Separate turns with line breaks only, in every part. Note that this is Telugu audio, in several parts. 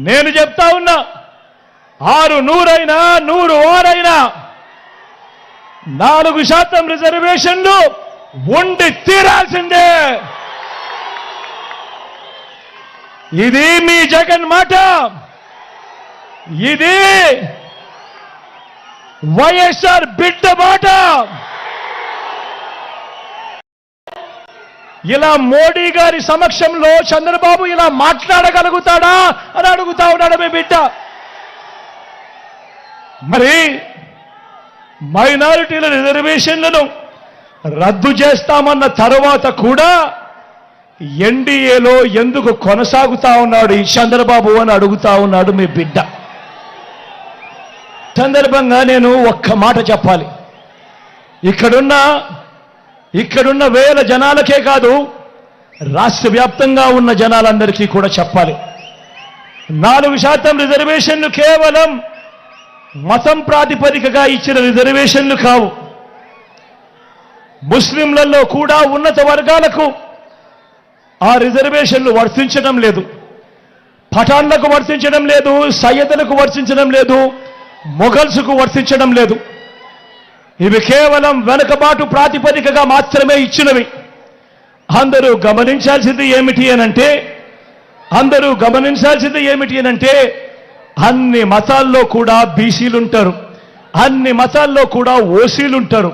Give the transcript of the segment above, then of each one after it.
నేను చెప్తా ఉన్నా, 600 100 వారైనా 4% రిజర్వేషన్లు ఉండి తీరాల్సిందే. ఇది మీ జగన్ మాట, ఇది వైఎస్ఆర్ బిడ్డ మాట. ఇలా మోడీ గారి సమక్షంలో చంద్రబాబు ఇలా మాట్లాడగలుగుతాడా అని అడుగుతా ఉన్నాడు మీ బిడ్డ. మరి మైనారిటీల రిజర్వేషన్లను రద్దు చేస్తామన్న తర్వాత కూడా ఎన్డీఏలో ఎందుకు కొనసాగుతా ఉన్నాడు ఈ చంద్రబాబు అని అడుగుతా ఉన్నాడు మీ బిడ్డ. సందర్భంగా నేను ఒక్క మాట చెప్పాలి. ఇక్కడున్న వేల జనాలకే కాదు, రాష్ట్ర వ్యాప్తంగా ఉన్న జనాలందరికీ కూడా చెప్పాలి. 4% రిజర్వేషన్లు కేవలం మతం ప్రాతిపదికగా ఇచ్చిన రిజర్వేషన్లు కావు. ముస్లింలలో కూడా ఉన్నత వర్గాలకు ఆ రిజర్వేషన్లు వర్తించడం లేదు. పఠాన్లకు వర్తించడం లేదు, సయ్యదులకు వర్తించడం లేదు, మొఘల్స్కు వర్తించడం లేదు. ఇవి కేవలం వెనుకబాటు ప్రాతిపదికగా మాత్రమే ఇచ్చినవి. అందరూ గమనించాల్సింది ఏమిటి అనంటే అన్ని మతాల్లో కూడా బీసీలుంటారు, అన్ని మతాల్లో కూడా ఓసీలుంటారు.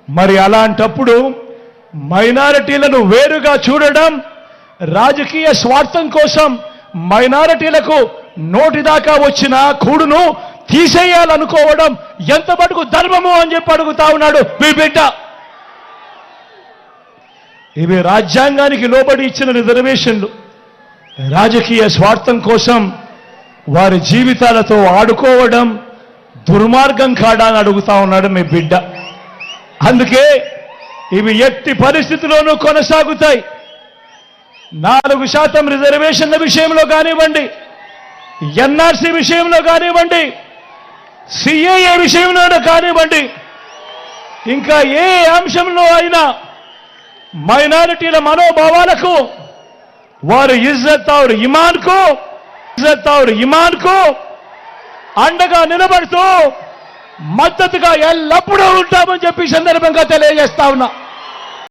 మరి అలాంటప్పుడు మైనారిటీలను వేరుగా చూడడం, రాజకీయ స్వార్థం కోసం మైనారిటీలకు నోటిదాకా వచ్చిన కూడును తీసేయాలనుకోవడం ఎంత మటుకు ధర్మము అని చెప్పి అడుగుతా ఉన్నాడు మీ బిడ్డ. ఇవి రాజ్యాంగానికి లోబడి ఇచ్చిన రిజర్వేషన్లు. రాజకీయ స్వార్థం కోసం వారి జీవితాలతో ఆడుకోవడం దుర్మార్గం కాడా అని అడుగుతా ఉన్నాడు మీ బిడ్డ. అందుకే ఇవి ఎట్టి పరిస్థితిలోనూ కొనసాగుతాయి. 4% రిజర్వేషన్ల విషయంలో కానివ్వండి, ఎన్ఆర్సీ విషయంలో కానివ్వండి, సిఏఏ విషయంలో కానివ్వండి, ఇంకా ఏ అంశంలో అయినా మైనారిటీల మనోభావాలకు, వారి ఇజ్జత్ ఔర్ ఇమాన్కు అండగా నిలబడుతూ మద్దతుగా ఎల్లప్పుడూ ఉంటామని చెప్పి సందర్భంగా తెలియజేస్తా ఉన్నా.